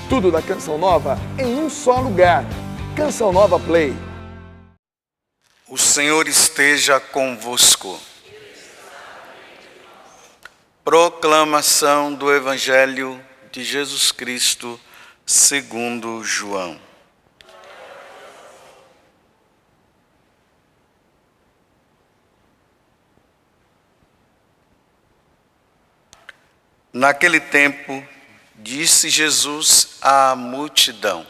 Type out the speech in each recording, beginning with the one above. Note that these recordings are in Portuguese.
Tudo da Canção Nova em um só lugar. Canção Nova Play. O Senhor esteja convosco. Proclamação do Evangelho de Jesus Cristo segundo João. Naquele tempo, disse Jesus à multidão: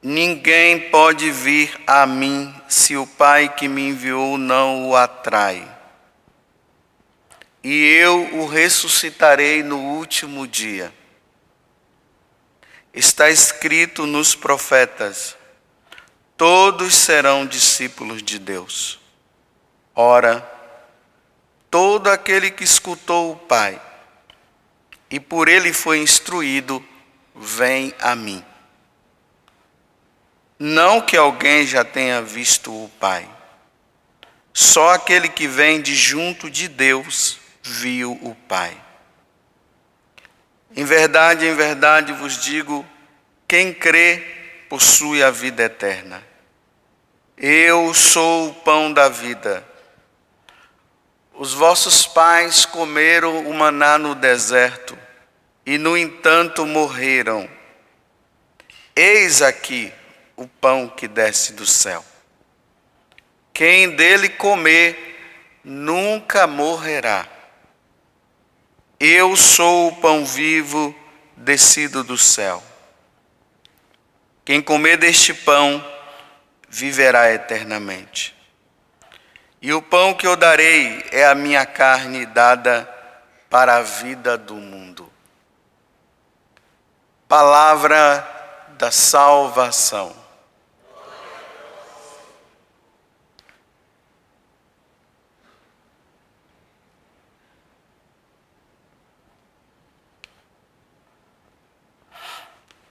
ninguém pode vir a mim se o Pai que me enviou não o atrai. E eu o ressuscitarei no último dia. Está escrito nos profetas: todos serão discípulos de Deus. Ora, todo aquele que escutou o Pai e por ele foi instruído, vem a mim. Não que alguém já tenha visto o Pai. Só aquele que vem de junto de Deus viu o Pai. Em verdade vos digo, quem crê possui a vida eterna. Eu sou o pão da vida. Os vossos pais comeram o maná no deserto e, no entanto, morreram. Eis aqui o pão que desce do céu. Quem dele comer nunca morrerá. Eu sou o pão vivo descido do céu. Quem comer deste pão viverá eternamente. E o pão que eu darei é a minha carne dada para a vida do mundo. Palavra da salvação.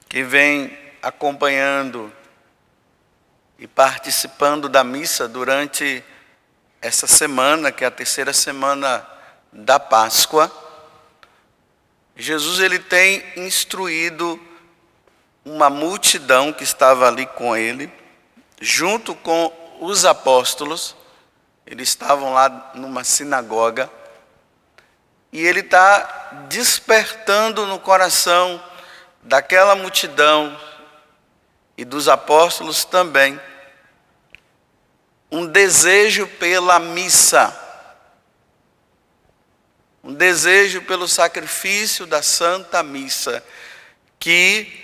Que vem acompanhando e participando da missa durante essa semana, que é a terceira semana da Páscoa, Jesus ele tem instruído uma multidão que estava ali com ele, junto com os apóstolos. Eles estavam lá numa sinagoga e ele está despertando no coração daquela multidão e dos apóstolos também um desejo pela missa, um desejo pelo sacrifício da Santa Missa, que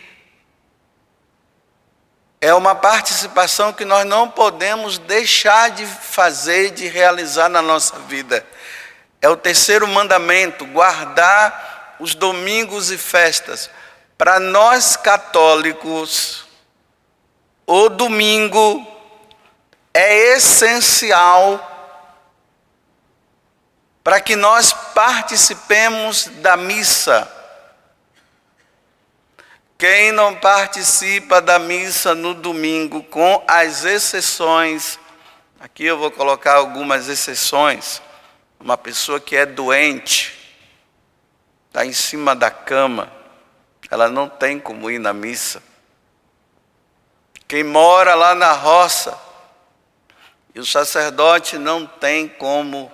é uma participação que nós não podemos deixar de fazer, de realizar na nossa vida. É o terceiro mandamento, guardar os domingos e festas. Para nós católicos, o domingo é essencial para que nós participemos da missa. Quem não participa da missa no domingo, com as exceções, aqui eu vou colocar algumas exceções, uma pessoa que é doente, está em cima da cama, ela não tem como ir na missa. Quem mora lá na roça, e o sacerdote não tem como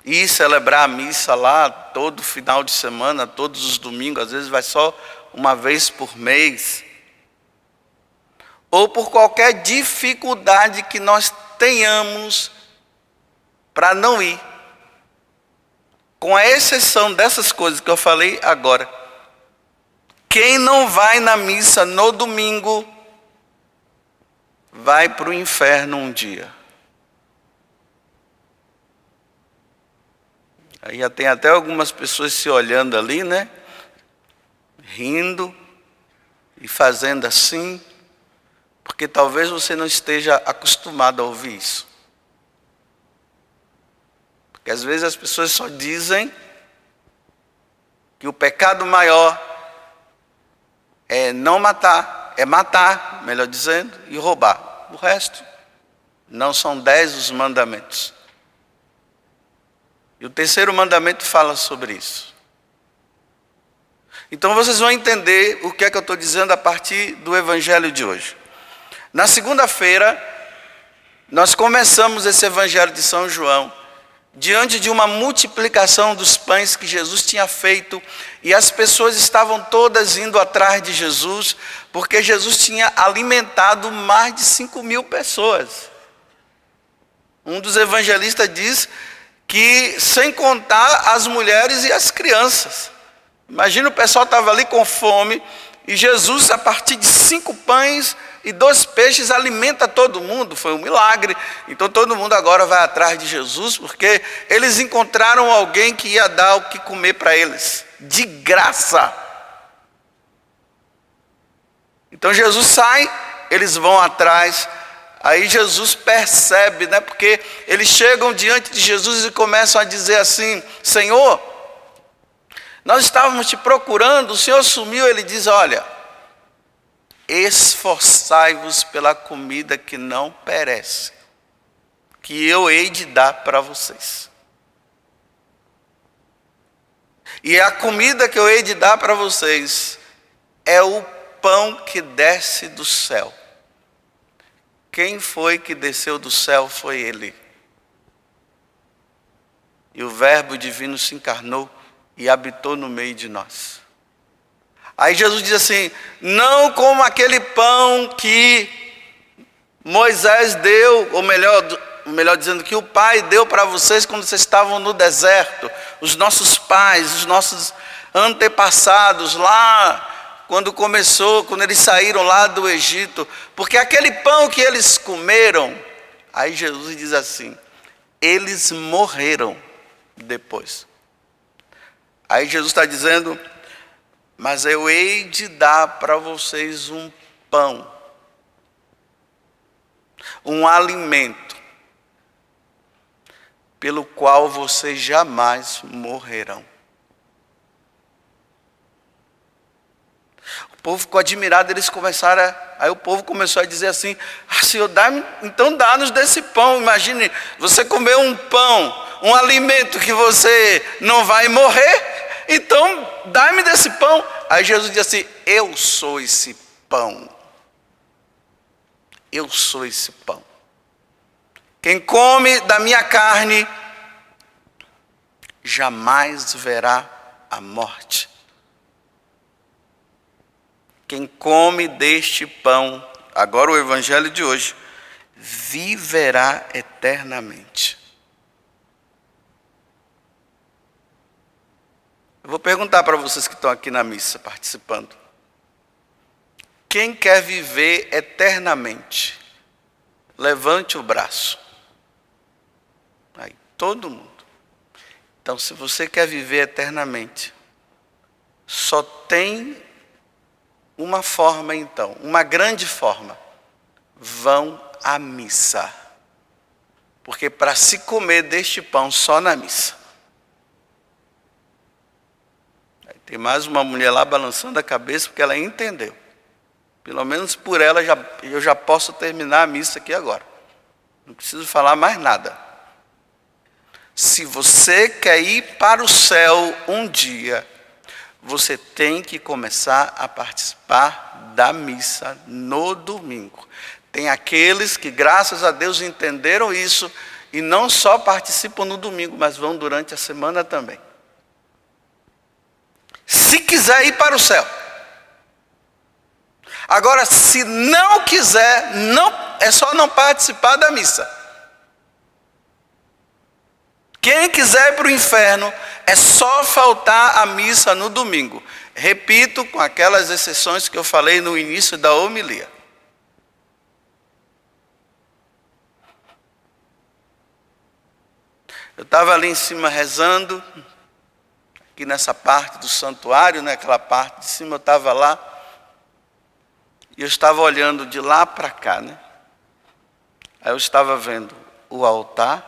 ir celebrar a missa lá todo final de semana, todos os domingos, às vezes vai só uma vez por mês. Ou por qualquer dificuldade que nós tenhamos para não ir. Com a exceção dessas coisas que eu falei agora. Quem não vai na missa no domingo, vai para o inferno um dia. Aí já tem até algumas pessoas se olhando ali, né? Rindo e fazendo assim, porque talvez você não esteja acostumado a ouvir isso. Porque às vezes as pessoas só dizem que o pecado maior é não matar, é matar, melhor dizendo, e roubar. O resto não são 10 os mandamentos. E o terceiro mandamento fala sobre isso. Então vocês vão entender o que é que eu estou dizendo a partir do evangelho de hoje. Na segunda-feira, nós começamos esse evangelho de São João diante de uma multiplicação dos pães que Jesus tinha feito, e as pessoas estavam todas indo atrás de Jesus, porque Jesus tinha alimentado mais de 5.000 pessoas. Um dos evangelistas diz que sem contar as mulheres e as crianças. Imagina, o pessoal estava ali com fome, e Jesus, a partir de 5 pães e 2 peixes, alimenta todo mundo. Foi um milagre. Então todo mundo agora vai atrás de Jesus, porque eles encontraram alguém que ia dar o que comer para eles, de graça. Então Jesus sai, eles vão atrás. Aí Jesus percebe, né? Porque eles chegam diante de Jesus e começam a dizer assim: Senhor, nós estávamos te procurando, o Senhor sumiu. Ele diz: olha, esforçai-vos pela comida que não perece, que eu hei de dar para vocês. E a comida que eu hei de dar para vocês é o pão que desce do céu. Quem foi que desceu do céu? Foi Ele. E o Verbo divino se encarnou e habitou no meio de nós. Aí Jesus diz assim: não como aquele pão que Moisés deu, ou melhor dizendo, que o Pai deu para vocês quando vocês estavam no deserto. Os nossos pais, os nossos antepassados lá, quando eles saíram lá do Egito, porque aquele pão que eles comeram, aí Jesus diz assim, eles morreram depois. Aí Jesus está dizendo: mas eu hei de dar para vocês um pão, um alimento, pelo qual vocês jamais morrerão. O povo ficou admirado, aí o povo começou a dizer assim: Senhor, então dá-nos desse pão. Imagine, você comer um pão, um alimento que você não vai morrer, então dá-me desse pão. Aí Jesus disse assim: eu sou esse pão. Eu sou esse pão. Quem come da minha carne jamais verá a morte. Quem come deste pão, agora o evangelho de hoje, viverá eternamente. Eu vou perguntar para vocês que estão aqui na missa participando: quem quer viver eternamente? Levante o braço. Aí, todo mundo. Então, se você quer viver eternamente, só tem uma forma, então, uma grande forma: vão à missa. Porque para se comer deste pão só na missa. Aí tem mais uma mulher lá balançando a cabeça porque ela entendeu. Pelo menos por ela eu já posso terminar a missa aqui agora. Não preciso falar mais nada. Se você quer ir para o céu um dia, você tem que começar a participar da missa no domingo. Tem aqueles que, graças a Deus, entenderam isso e não só participam no domingo, mas vão durante a semana também. Se quiser ir para o céu. Agora, se não quiser, é só não participar da missa. Quem quiser ir para o inferno, é só faltar à missa no domingo. Repito, com aquelas exceções que eu falei no início da homilia. Eu estava ali em cima rezando, aqui nessa parte do santuário, né, aquela parte de cima, eu estava lá. E eu estava olhando de lá para cá, né? Aí eu estava vendo o altar,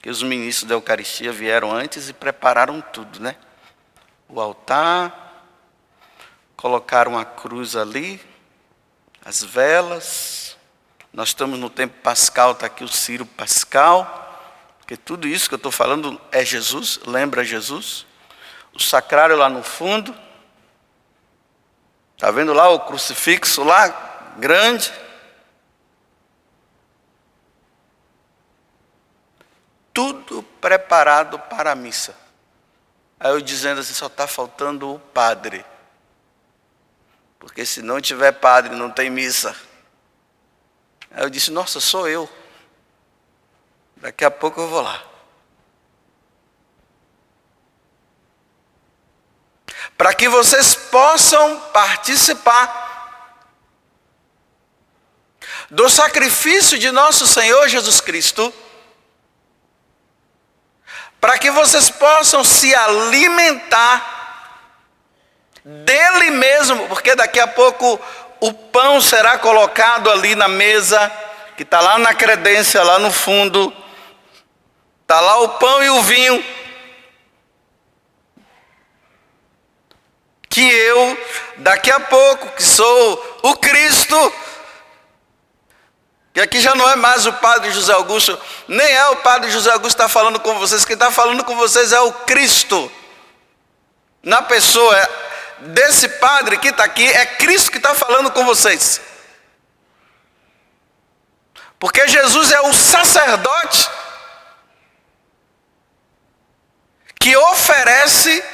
que os ministros da Eucaristia vieram antes e prepararam tudo, né? O altar, colocaram a cruz ali, as velas. Nós estamos no tempo pascal, está aqui o Círio Pascal, porque tudo isso que eu estou falando é Jesus, lembra Jesus. o sacrário lá no fundo. Está vendo lá o crucifixo lá, grande? Tudo preparado para a missa. Aí eu dizendo assim, só está faltando o padre. Porque se não tiver padre, não tem missa. Aí eu disse, nossa, sou eu. Daqui a pouco eu vou lá. Para que vocês possam participar do sacrifício de nosso Senhor Jesus Cristo, para que vocês possam se alimentar dele mesmo, porque daqui a pouco o pão será colocado ali na mesa, que está lá na credência, lá no fundo, está lá o pão e o vinho, que eu, daqui a pouco, que sou o Cristo, que aqui já não é mais o Padre José Augusto, nem é o Padre José Augusto que está falando com vocês, quem está falando com vocês é o Cristo, na pessoa desse Padre que está aqui, é Cristo que está falando com vocês, porque Jesus é o sacerdote que oferece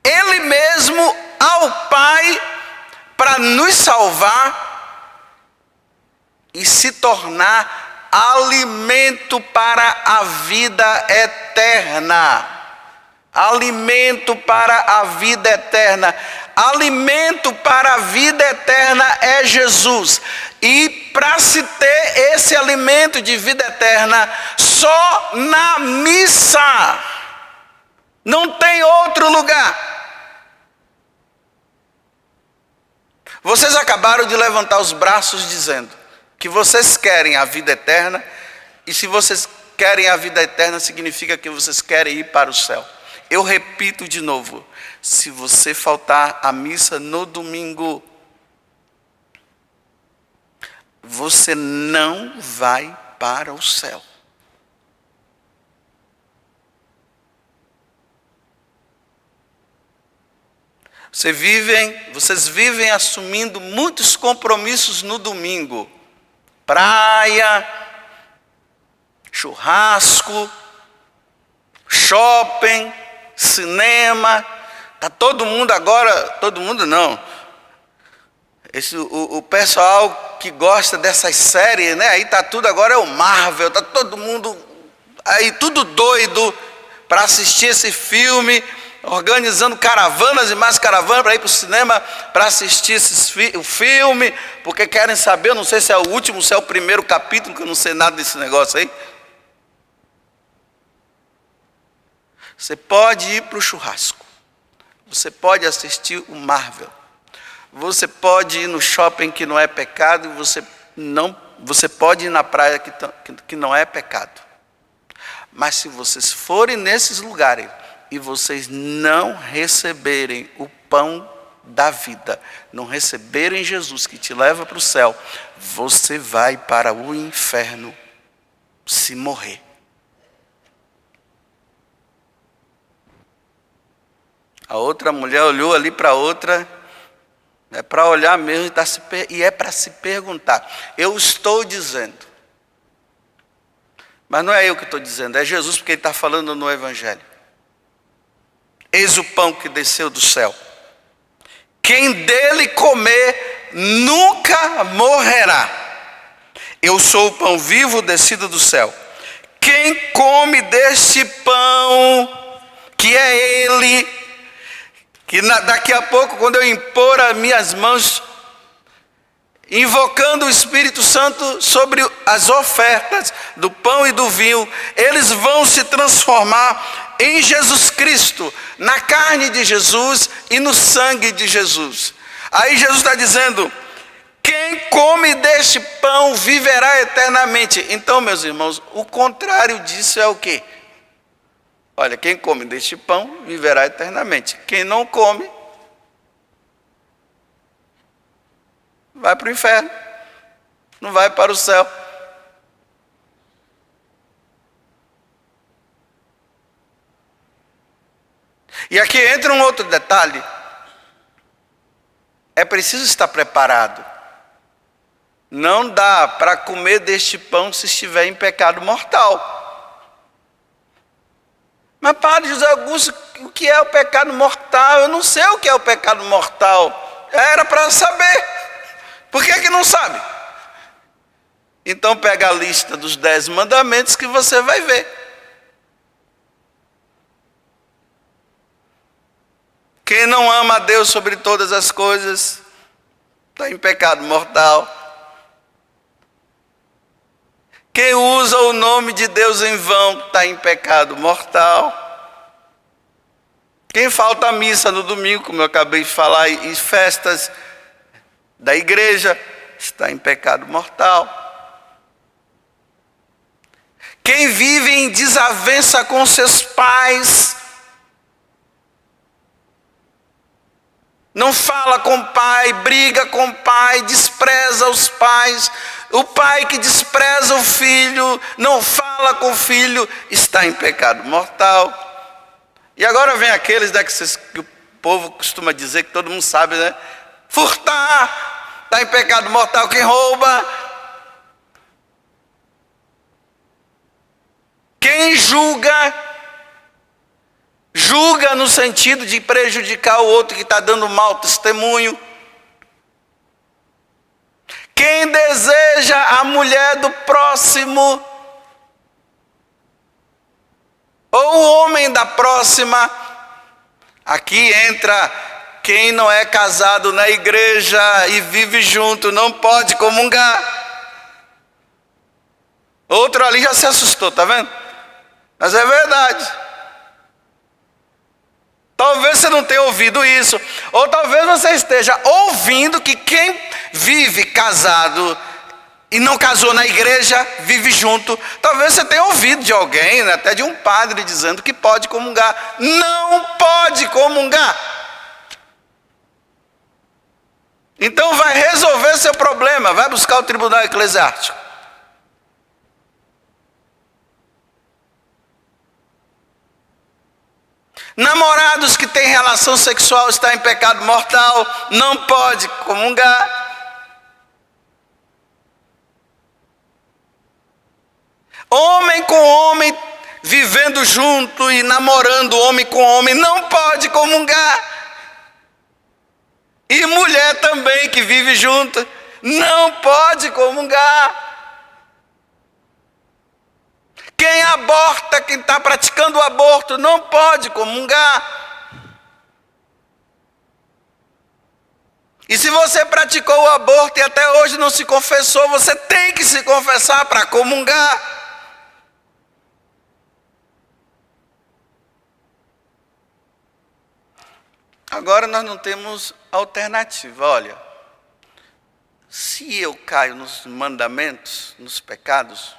Ele mesmo ao Pai para nos salvar e se tornar alimento para a vida eterna. Alimento para a vida eterna. Alimento para a vida eterna é Jesus. E para se ter esse alimento de vida eterna, só na missa. Não tem outro lugar. Vocês acabaram de levantar os braços dizendo que vocês querem a vida eterna, e se vocês querem a vida eterna, significa que vocês querem ir para o céu. Eu repito de novo, se você faltar à missa no domingo, você não vai para o céu. Vocês vivem assumindo muitos compromissos no domingo. Praia, churrasco, shopping, cinema. Tá todo mundo agora, todo mundo não. O pessoal que gosta dessas séries, né? Aí tá tudo agora é o Marvel, tá todo mundo aí tudo doido para assistir esse filme, organizando caravanas e mais caravanas para ir para o cinema para assistir o filme, porque querem saber, eu não sei se é o último, se é o primeiro capítulo, que eu não sei nada desse negócio aí. Você pode ir para o churrasco, você pode assistir o Marvel, você pode ir no shopping que não é pecado, e você pode ir na praia que não é pecado. Mas se vocês forem nesses lugares e vocês não receberem o pão da vida, não receberem Jesus que te leva para o céu, você vai para o inferno se morrer. A outra mulher olhou ali para a outra, é para olhar mesmo e é para se perguntar. Eu estou dizendo, mas não é eu que estou dizendo, é Jesus, porque ele está falando no Evangelho. Eis o pão que desceu do céu. Quem dele comer nunca morrerá. Eu sou o pão vivo descido do céu. Quem come deste pão, que é ele, que daqui a pouco, quando eu impor as minhas mãos, invocando o Espírito Santo sobre as ofertas do pão e do vinho, eles vão se transformar em Jesus Cristo, na carne de Jesus e no sangue de Jesus. Aí Jesus está dizendo, quem come deste pão viverá eternamente. Então, meus irmãos, o contrário disso é o quê? Olha, quem come deste pão viverá eternamente. Quem não come, vai para o inferno, não vai para o céu. E aqui entra um outro detalhe. É preciso estar preparado. Não dá para comer deste pão se estiver em pecado mortal. Mas Padre José Augusto, o que é o pecado mortal? Eu não sei o que é o pecado mortal. Era para saber. Por que não sabe? Então pega a lista dos 10 mandamentos que você vai ver. Quem não ama a Deus sobre todas as coisas, está em pecado mortal. Quem usa o nome de Deus em vão, está em pecado mortal. Quem falta à missa no domingo, como eu acabei de falar, e festas da igreja, está em pecado mortal. Quem vive em desavença com seus pais, não fala com o pai, briga com o pai, despreza os pais. O pai que despreza o filho, não fala com o filho, está em pecado mortal. E agora vem aqueles que o povo costuma dizer, que todo mundo sabe, né? Furtar, está em pecado mortal. Quem rouba, quem julga no sentido de prejudicar o outro que está dando mau testemunho. Quem deseja a mulher do próximo, ou o homem da próxima. Aqui entra quem não é casado na igreja e vive junto, não pode comungar. Outro ali já se assustou, tá vendo? Mas é verdade. Talvez você não tenha ouvido isso, ou talvez você esteja ouvindo que quem vive casado e não casou na igreja, vive junto. Talvez você tenha ouvido de alguém, né, até de um padre, dizendo que pode comungar. Não pode comungar. Então vai resolver seu problema, vai buscar o tribunal eclesiástico. Namorados que têm relação sexual está em pecado mortal, não pode comungar. Homem com homem vivendo junto e namorando homem com homem não pode comungar. E mulher também que vive junto não pode comungar. Quem aborta, quem está praticando o aborto, não pode comungar. E se você praticou o aborto e até hoje não se confessou, você tem que se confessar para comungar. Agora nós não temos alternativa. Olha, se eu caio nos mandamentos, nos pecados,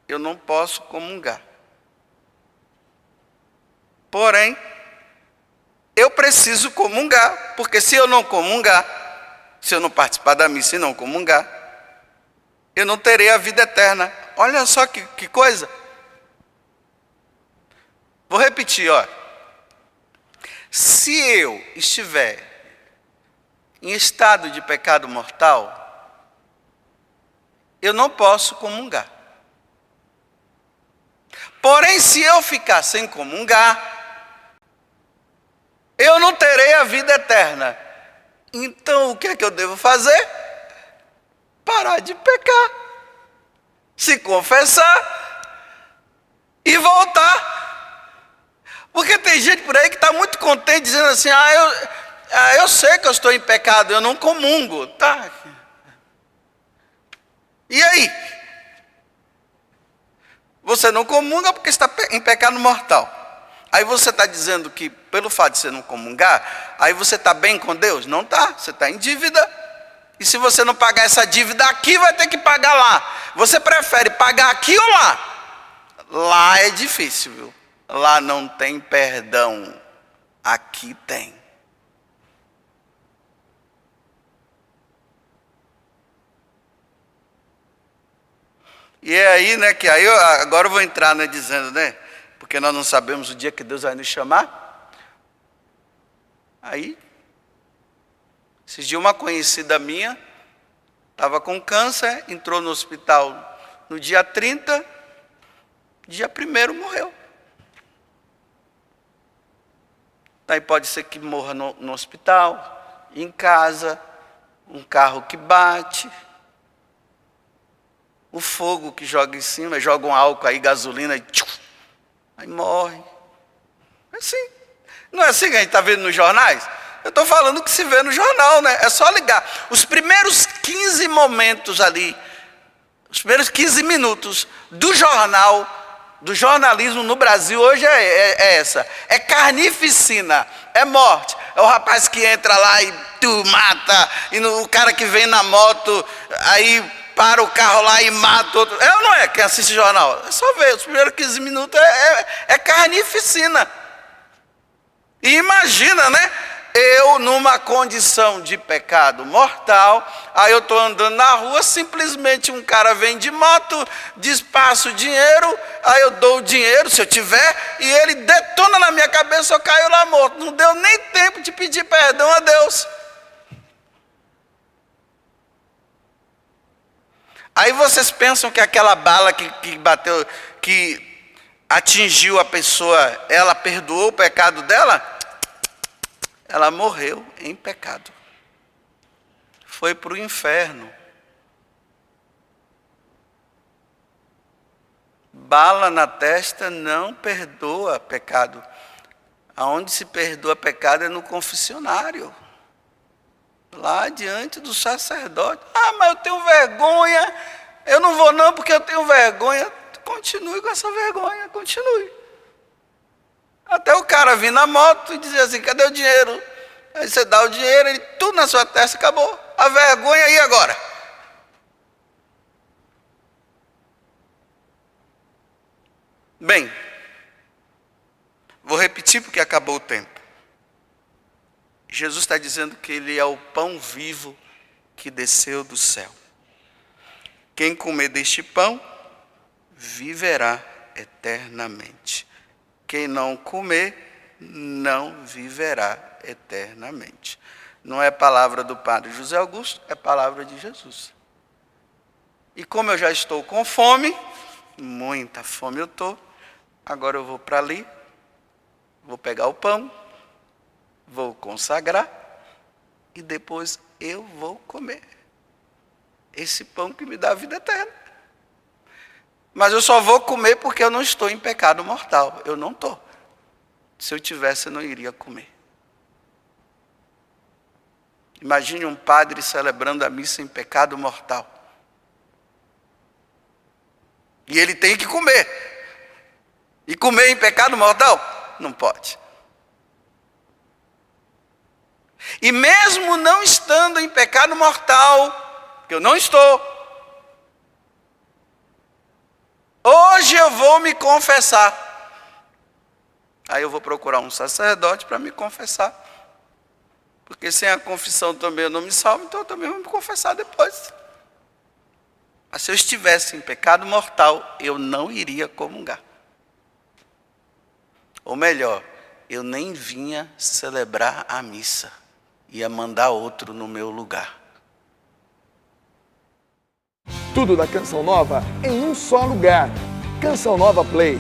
eu não posso comungar. Porém, eu preciso comungar, porque se eu não comungar, se eu não participar da missa e não comungar, eu não terei a vida eterna. Olha só que coisa. Vou repetir, ó. Se eu estiver em estado de pecado mortal, eu não posso comungar. Porém, se eu ficar sem comungar, eu não terei a vida eterna. Então, o que é que eu devo fazer? Parar de pecar, se confessar e voltar. Porque tem gente por aí que está muito contente, dizendo assim, eu sei que eu estou em pecado, eu não comungo. Tá. E aí? Você não comunga porque está em pecado mortal. Aí você está dizendo que pelo fato de você não comungar, aí você está bem com Deus? Não está, você está em dívida. E se você não pagar essa dívida aqui, vai ter que pagar lá. Você prefere pagar aqui ou lá? Lá é difícil, viu? Lá não tem perdão, aqui tem. E é aí, né, que aí agora eu vou entrar, né, dizendo, né, porque nós não sabemos o dia que Deus vai nos chamar. Aí, esses dias uma conhecida minha estava com câncer, entrou no hospital no dia 30, dia 1º morreu. Daí pode ser que morra no hospital, em casa, um carro que bate, o fogo que joga em cima, joga um álcool aí, gasolina, aí morre. É assim. Não é assim que a gente está vendo nos jornais? Eu estou falando que se vê no jornal, né? É só ligar. Os primeiros 15 momentos ali, os primeiros 15 minutos do jornal, do jornalismo no Brasil hoje é essa. É carnificina, é morte. É o rapaz que entra lá e tu mata, e o cara que vem na moto, aí para o carro lá e mata outro. É ou não é? Quem assiste jornal? É só ver, os primeiros 15 minutos é carnificina. E imagina, né? Eu numa condição de pecado mortal, aí eu estou andando na rua, simplesmente um cara vem de moto, despaça o dinheiro, aí eu dou o dinheiro, se eu tiver, e ele detona na minha cabeça, eu caio lá morto. Não deu nem tempo de pedir perdão a Deus. Aí vocês pensam que aquela bala que bateu, que atingiu a pessoa, ela perdoou o pecado dela? Ela morreu em pecado. Foi para o inferno. Bala na testa não perdoa pecado. Aonde se perdoa pecado é no confessionário. Lá diante do sacerdote. Ah, mas eu tenho vergonha. Eu não vou não porque eu tenho vergonha. Continue com essa vergonha, continue. Até o cara vir na moto e dizer assim, cadê o dinheiro? Aí você dá o dinheiro, ele tudo na sua testa, acabou. A vergonha, e agora? Bem, vou repetir porque acabou o tempo. Jesus está dizendo que Ele é o pão vivo que desceu do céu. Quem comer deste pão, viverá eternamente. Quem não comer, não viverá eternamente. Não é palavra do padre José Augusto, é palavra de Jesus. E como eu já estou com fome, muita fome eu estou, agora eu vou para ali, vou pegar o pão, vou consagrar e depois eu vou comer esse pão que me dá a vida eterna. Mas eu só vou comer porque eu não estou em pecado mortal. Eu não estou. Se eu tivesse, eu não iria comer. Imagine um padre celebrando a missa em pecado mortal. E ele tem que comer. E comer em pecado mortal? Não pode. E mesmo não estando em pecado mortal, que eu não estou, hoje eu vou me confessar. Aí eu vou procurar um sacerdote para me confessar. Porque sem a confissão também eu não me salvo, então eu também vou me confessar depois. Mas se eu estivesse em pecado mortal, eu não iria comungar. Ou melhor, eu nem vinha celebrar a missa. Ia mandar outro no meu lugar. Tudo da Canção Nova em um só lugar. Canção Nova Play.